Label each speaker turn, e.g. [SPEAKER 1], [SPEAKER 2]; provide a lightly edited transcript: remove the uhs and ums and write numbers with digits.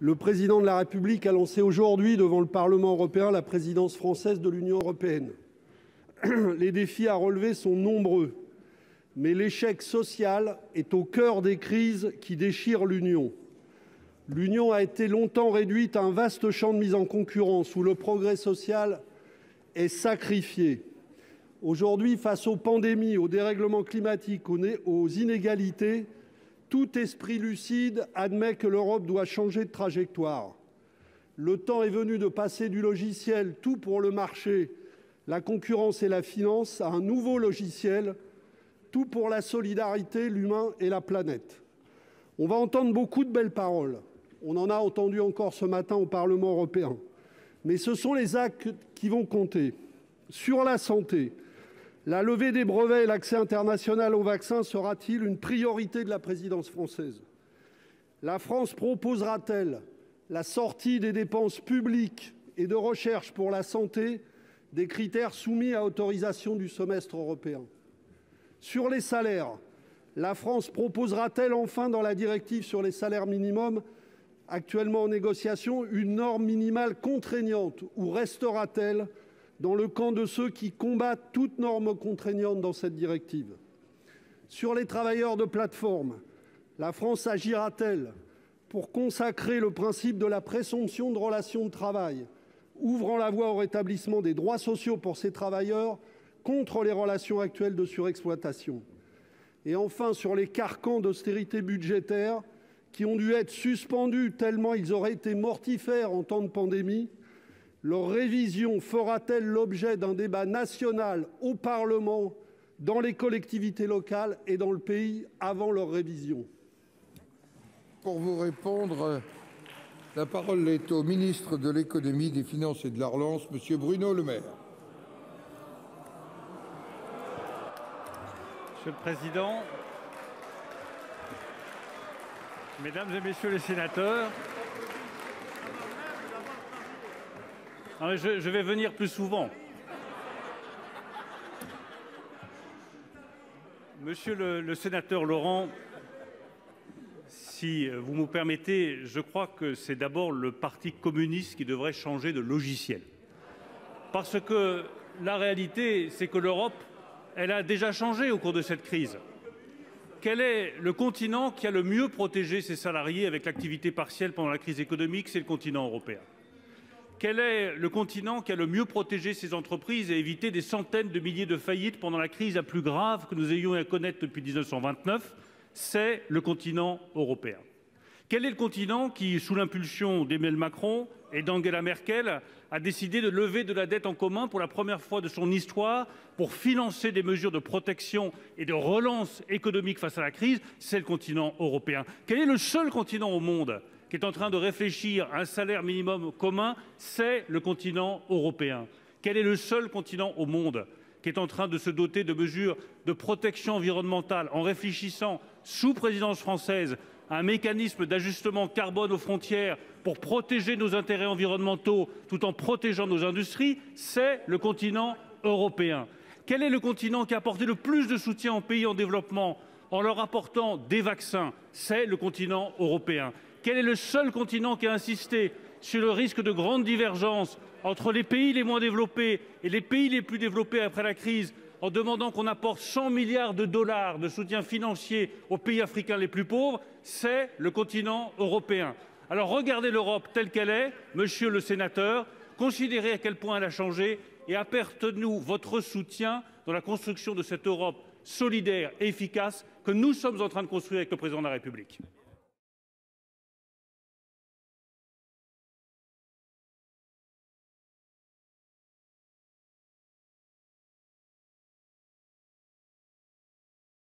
[SPEAKER 1] Le président de la République a lancé aujourd'hui devant le Parlement européen la présidence française de l'Union européenne. Les défis à relever sont nombreux, mais l'échec social est au cœur des crises qui déchirent l'Union. L'Union a été longtemps réduite à un vaste champ de mise en concurrence où le progrès social est sacrifié. Aujourd'hui, face aux pandémies, aux dérèglements climatiques, aux inégalités, tout esprit lucide admet que l'Europe doit changer de trajectoire. Le temps est venu de passer du logiciel « tout pour le marché, la concurrence et la finance » à un nouveau logiciel « tout pour la solidarité, l'humain et la planète ». On va entendre beaucoup de belles paroles. On en a entendu encore ce matin au Parlement européen. Mais ce sont les actes qui vont compter. Sur la santé, la levée des brevets et l'accès international aux vaccins sera-t-il une priorité de la présidence française? La France proposera-t-elle la sortie des dépenses publiques et de recherche pour la santé des critères soumis à autorisation du semestre européen? Sur les salaires, la France proposera-t-elle enfin dans la directive sur les salaires minimums, actuellement en négociation, une norme minimale contraignante ou restera-t-elle dans le camp de ceux qui combattent toute norme contraignante dans cette directive? Sur les travailleurs de plateforme, la France agira-t-elle pour consacrer le principe de la présomption de relation de travail, ouvrant la voie au rétablissement des droits sociaux pour ces travailleurs contre les relations actuelles de surexploitation? Et enfin, sur les carcans d'austérité budgétaire qui ont dû être suspendus tellement ils auraient été mortifères en temps de pandémie, leur révision fera-t-elle l'objet d'un débat national au Parlement, dans les collectivités locales et dans le pays avant leur révision?
[SPEAKER 2] Pour vous répondre, la parole est au ministre de l'Économie, des Finances et de la Relance, M. Bruno Le Maire.
[SPEAKER 3] Monsieur le Président, Mesdames et Messieurs les sénateurs, je vais venir plus souvent. Monsieur le sénateur Laurent, si vous me permettez, je crois que c'est d'abord le Parti communiste qui devrait changer de logiciel. Parce que la réalité, c'est que l'Europe, elle a déjà changé au cours de cette crise. Quel est le continent qui a le mieux protégé ses salariés avec l'activité partielle pendant la crise économique? C'est le continent européen. Quel est le continent qui a le mieux protégé ses entreprises et évité des centaines de milliers de faillites pendant la crise la plus grave que nous ayons à connaître depuis 1929? C'est le continent européen. Quel est le continent qui, sous l'impulsion d'Emmanuel Macron et d'Angela Merkel, a décidé de lever de la dette en commun pour la première fois de son histoire pour financer des mesures de protection et de relance économique face à la crise? C'est le continent européen. Quel est le seul continent au monde qui est en train de réfléchir à un salaire minimum commun? C'est le continent européen. Quel est le seul continent au monde qui est en train de se doter de mesures de protection environnementale en réfléchissant, sous présidence française, à un mécanisme d'ajustement carbone aux frontières pour protéger nos intérêts environnementaux tout en protégeant nos industries? C'est le continent européen. Quel est le continent qui a apporté le plus de soutien aux pays en développement en leur apportant des vaccins? C'est le continent européen. Quel est le seul continent qui a insisté sur le risque de grandes divergences entre les pays les moins développés et les pays les plus développés après la crise, en demandant qu'on apporte 100 milliards de dollars de soutien financier aux pays africains les plus pauvres? C'est le continent européen. Alors regardez l'Europe telle qu'elle est, monsieur le sénateur, considérez à quel point elle a changé et apportez-nous votre soutien dans la construction de cette Europe solidaire et efficace que nous sommes en train de construire avec le président de la République.